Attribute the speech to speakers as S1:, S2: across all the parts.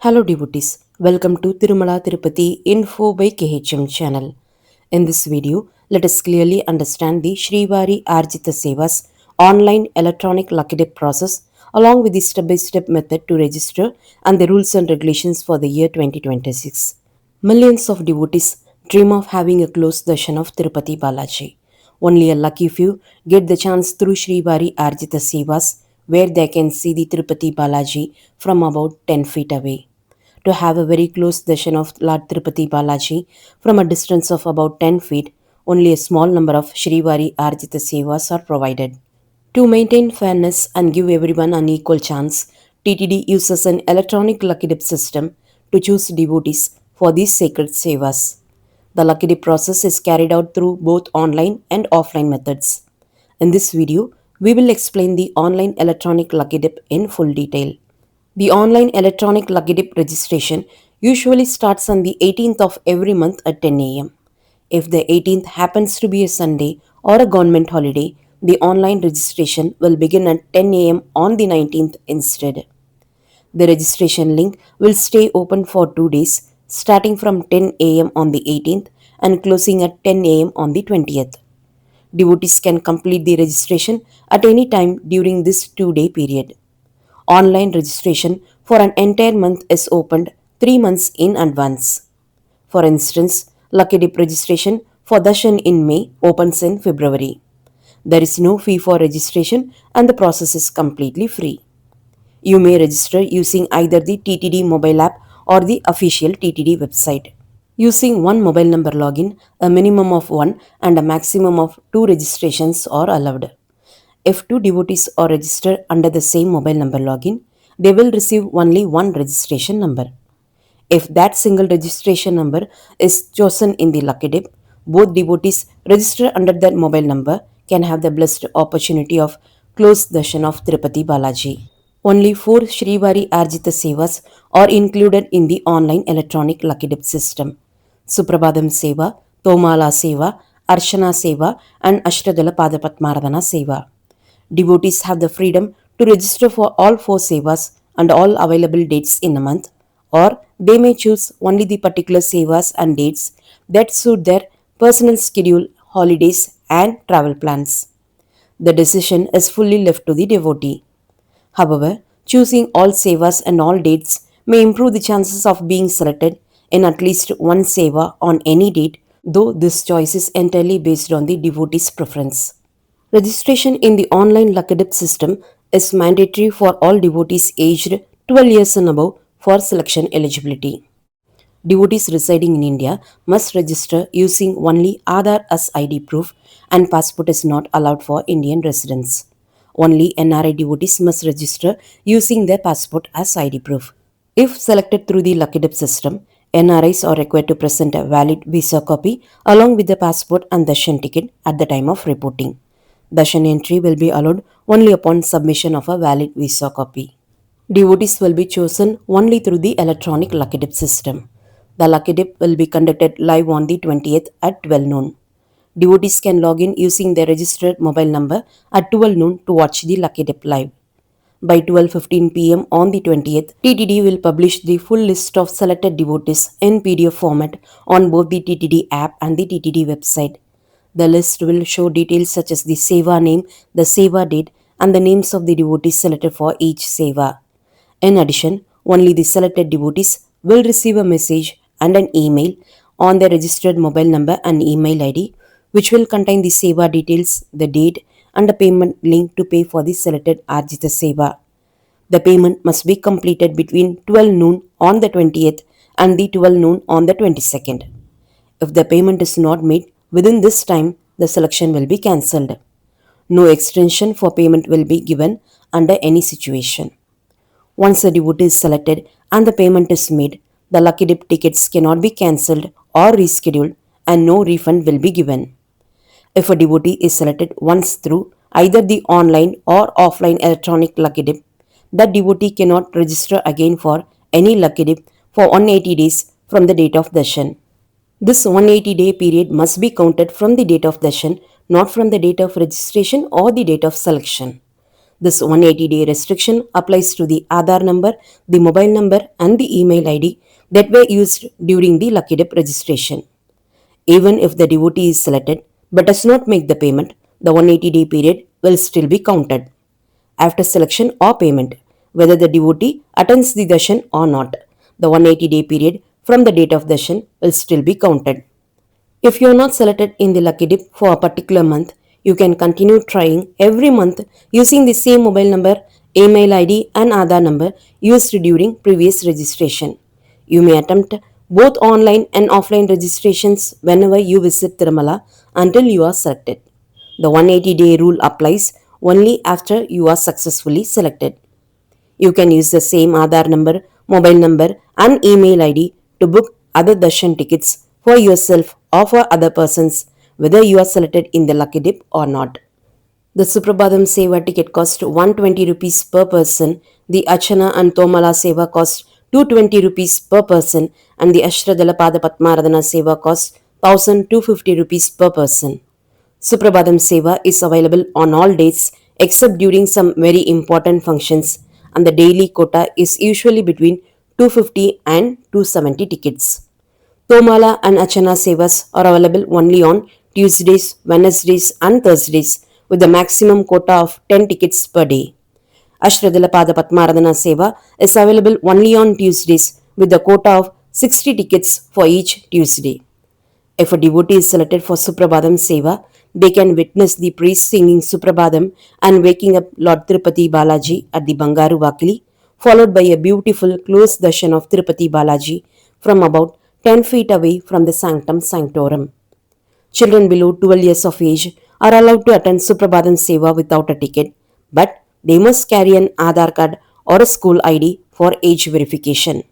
S1: Hello devotees, welcome to Tirumala Tirupati Info by KHM channel. In this video, let us clearly understand the Srivari Arjitha Seva's online electronic lucky dip process along with the step-by-step method to register and the rules and regulations for the year 2026. Millions of devotees dream of having a close darshan of Tirupati Balaji. Only a lucky few get the chance through Srivari Arjitha Sevas where they can see the Tirupati Balaji from about 10 feet away. To have a very close darshan of Lord Tirupati Balaji from a distance of about 10 feet, only a small number of Srivari Arjitha Sevas are provided. To maintain fairness and give everyone an equal chance, TTD uses an electronic lucky dip system to choose devotees for these sacred sevas. The lucky dip process is carried out through both online and offline methods. In this video, we will explain the online electronic lucky dip in full detail. The online electronic lucky dip registration usually starts on the 18th of every month at 10 am. If the 18th happens to be a Sunday or a government holiday, the online registration will begin at 10 am on the 19th instead. The registration link will stay open for 2 days, starting from 10 am on the 18th and closing at 10 am on the 20th. Devotees can complete the registration at any time during this 2-day period. Online registration for an entire month is opened 3 months in advance. For instance, Lucky Dip registration for Darshan in May opens in February. There is no fee for registration and the process is completely free. You may register using either the TTD mobile app or the official TTD website. Using one mobile number login, a minimum of one and a maximum of two registrations are allowed. If two devotees are registered under the same mobile number login, they will receive only one registration number. If that single registration number is chosen in the lucky dip, both devotees registered under that mobile number can have the blessed opportunity of close darshan of Tirupati Balaji. Only 4 Srivari Arjitha Sevas are included in the online electronic lucky dip system. Suprabhadam Seva, Tomala Seva, Arshana Seva and Ashtadala Padapatmaradana Seva. Devotees have the freedom to register for all 4 sevas and all available dates in a month, or they may choose only the particular sevas and dates that suit their personal schedule, holidays, and travel plans. The decision is fully left to the devotee. However, choosing all sevas and all dates may improve the chances of being selected in at least one seva on any date, though this choice is entirely based on the devotee's preference. Registration in the online Lucky Dip system is mandatory for all devotees aged 12 years and above for selection eligibility. Devotees residing in India must register using only Aadhaar as ID proof and passport is not allowed for Indian residents. Only NRI devotees must register using their passport as ID proof. If selected through the Lucky Dip system, NRIs are required to present a valid visa copy along with the passport and darshan ticket at the time of reporting. Darshan entry will be allowed only upon submission of a valid visa copy. Devotees will be chosen only through the electronic Lucky Dip system. The Lucky Dip will be conducted live on the 20th at 12 noon. Devotees can log in using their registered mobile number at 12 noon to watch the Lucky Dip live. By 12:15 pm on the 20th, TTD will publish the full list of selected devotees in PDF format on both the TTD app and the TTD website. The list will show details such as the seva name, the seva date, and the names of the devotees selected for each seva. In addition, only the selected devotees will receive a message and an email on their registered mobile number and email ID, which will contain the seva details, the date, and a payment link to pay for the selected Arjita Seva. The payment must be completed between 12 noon on the 20th and the 12 noon on the 22nd. If the payment is not made within this time, the selection will be cancelled. No extension for payment will be given under any situation. Once the devotee is selected and the payment is made, the Lucky Dip tickets cannot be cancelled or rescheduled and no refund will be given. If a devotee is selected once through either the online or offline electronic Lucky Dip, that devotee cannot register again for any Lucky Dip for 180 days from the date of darshan. This 180-day period must be counted from the date of darshan, not from the date of registration or the date of selection. This 180-day restriction applies to the Aadhaar number, the mobile number, and the email ID that were used during the Lucky Dip registration. Even if the devotee is selected but does not make the payment, the 180-day period will still be counted. After selection or payment, whether the devotee attends the darshan or not, the 180-day period from the date of darshan will still be counted. If you are not selected in the lucky dip for a particular month, you can continue trying every month using the same mobile number, email ID, and Aadhaar number used during previous registration. You may attempt both online and offline registrations whenever you visit Tirumala until you are selected. The 180-day rule applies only after you are successfully selected. You can use the same Aadhaar number, mobile number, and email ID to book other darshan tickets for yourself or for other persons, whether you are selected in the lucky dip or not. The Suprabhadam Seva ticket cost 120 rupees per person, the Achana and Tomala Seva cost 220 rupees per person, and the Ashradala Pada Padmaradhana Seva cost 1250 rupees per person. Suprabhadam Seva is available on all days except during some very important functions, and the daily quota is usually between 250 and 270 tickets. Tomala and Achana Sevas are available only on Tuesdays, Wednesdays, and Thursdays with a maximum quota of 10 tickets per day. Ashradala Pada Padmaradhana Seva is available only on Tuesdays with a quota of 60 tickets for each Tuesday. If a devotee is selected for Suprabhadam Seva, they can witness the priest singing Suprabhadam and waking up Lord Tirupati Balaji at the Bangaru Vakili, followed by a beautiful close darshan of Tirupati Balaji from about 10 feet away from the sanctum sanctorum. Children below 12 years of age are allowed to attend Suprabhadam Seva without a ticket, but they must carry an Aadhaar card or a school ID for age verification.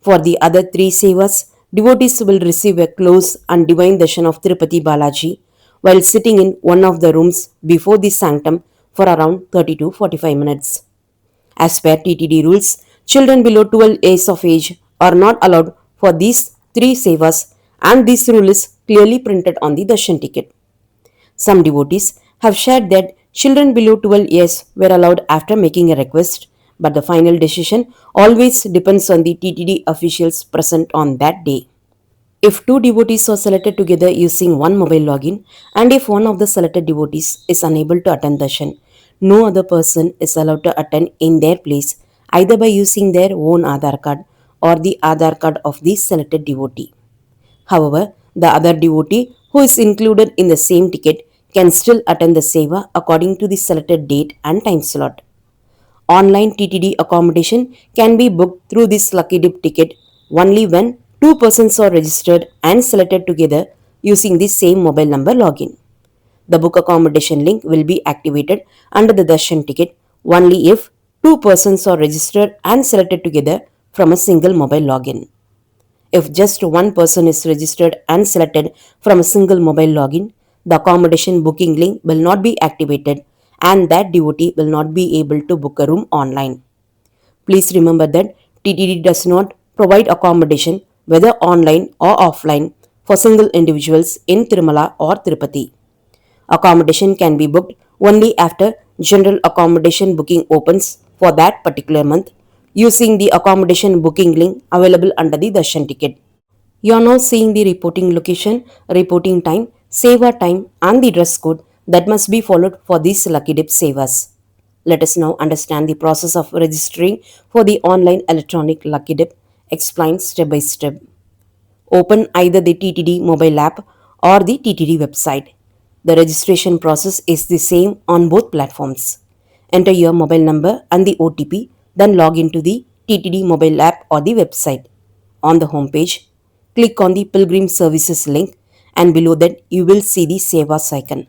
S1: For the other three sevas, devotees will receive a close and divine darshan of Tirupati Balaji while sitting in one of the rooms before the sanctum for around 30 to 45 minutes. As per TTD rules, children below 12 years of age are not allowed for these three sevas, and this rule is clearly printed on the darshan ticket. Some devotees have shared that children below 12 years were allowed after making a request, but the final decision always depends on the TTD officials present on that day. If two devotees are selected together using one mobile login, and if one of the selected devotees is unable to attend darshan, no other person is allowed to attend in their place either by using their own Aadhaar card or the Aadhaar card of the selected devotee. However, the other devotee who is included in the same ticket can still attend the seva according to the selected date and time slot. Online TTD accommodation can be booked through this lucky dip ticket only when two persons are registered and selected together using the same mobile number login. The book accommodation link will be activated under the darshan ticket only if two persons are registered and selected together from a single mobile login. If just one person is registered and selected from a single mobile login, the accommodation booking link will not be activated and that devotee will not be able to book a room online. Please remember that TTD does not provide accommodation whether online or offline for single individuals in Tirumala or Tirupati. Accommodation can be booked only after general accommodation booking opens for that particular month using the accommodation booking link available under the darshan ticket. You are now seeing the reporting location, reporting time, seva time, and the dress code that must be followed for these lucky dip sevas. Let us now understand the process of registering for the online electronic lucky dip explained step by step. Open either the TTD mobile app or the TTD website. The registration process is the same on both platforms. Enter your mobile number and the OTP, then log into the TTD mobile app or the website. On the home page, click on the Pilgrim Services link and below that you will see the Sevas icon.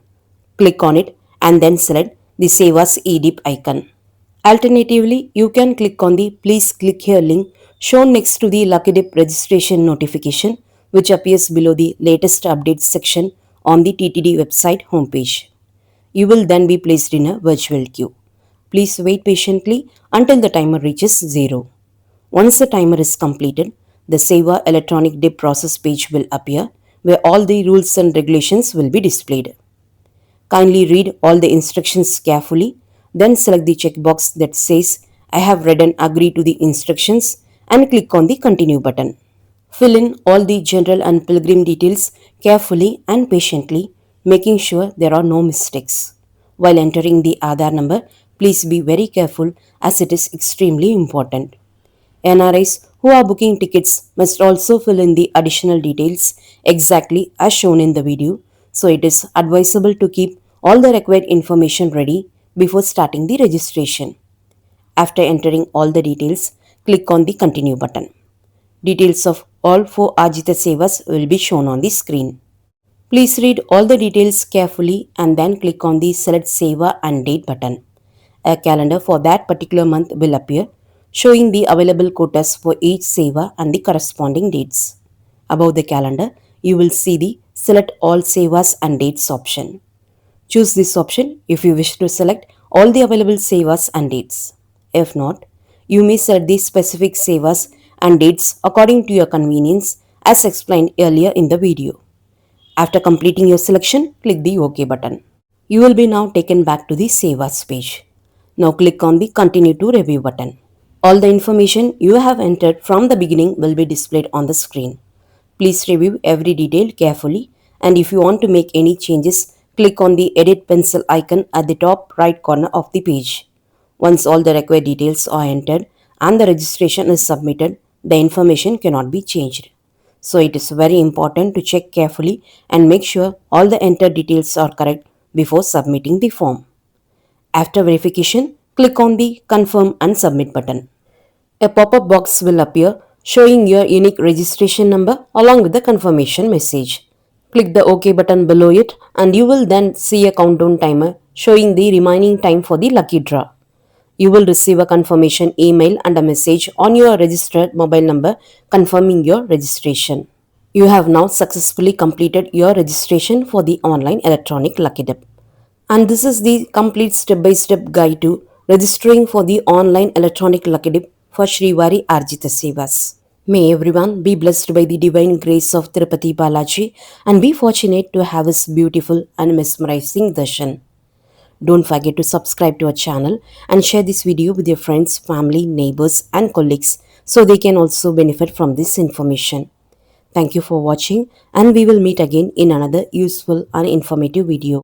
S1: Click on it and then select the Sevas eDip icon. Alternatively, you can click on the Please click here link shown next to the Lucky Dip registration notification which appears below the latest updates section on the TTD website homepage. You will then be placed in a virtual queue. Please wait patiently until the timer reaches 0. Once the timer is completed, the Seva electronic dip process page will appear where all the rules and regulations will be displayed. Kindly read all the instructions carefully. Then select the checkbox that says I have read and agree to the instructions and click on the continue button. Fill in all the general and pilgrim details carefully and patiently, making sure there are no mistakes. While entering the Aadhaar number, please be very careful as it is extremely important. NRIs who are booking tickets must also fill in the additional details exactly as shown in the video, so it is advisable to keep all the required information ready before starting the registration. After entering all the details, click on the continue button. Details of all four Arjitha Sevas will be shown on the screen. Please read all the details carefully and then click on the select Seva and date button. A calendar for that particular month will appear, showing the available quotas for each Seva and the corresponding dates. Above the calendar, you will see the select all Sevas and dates option. Choose this option if you wish to select all the available Sevas and dates. If not, you may select the specific Sevas and dates according to your convenience as explained earlier in the video. After completing your selection, click the OK button. You will be now taken back to the Sevas page. Now click on the Continue to Review button. All the information you have entered from the beginning will be displayed on the screen. Please review every detail carefully, and if you want to make any changes, click on the Edit Pencil icon at the top right corner of the page. Once all the required details are entered and the registration is submitted, the information cannot be changed. So it is very important to check carefully and make sure all the entered details are correct before submitting the form. After verification, click on the Confirm and Submit button. A pop-up box will appear showing your unique registration number along with the confirmation message. Click the OK button below it and you will then see a countdown timer showing the remaining time for the lucky draw. You will receive a confirmation email and a message on your registered mobile number confirming your registration. You have now successfully completed your registration for the online electronic lucky dip. And this is the complete step-by-step guide to registering for the online electronic lucky dip for Srivari Arjitha Sevas. May everyone be blessed by the divine grace of Tirupati Balaji and be fortunate to have his beautiful and mesmerizing darshan. Don't forget to subscribe to our channel and share this video with your friends, family, neighbors and colleagues so they can also benefit from this information. Thank you for watching and we will meet again in another useful and informative video.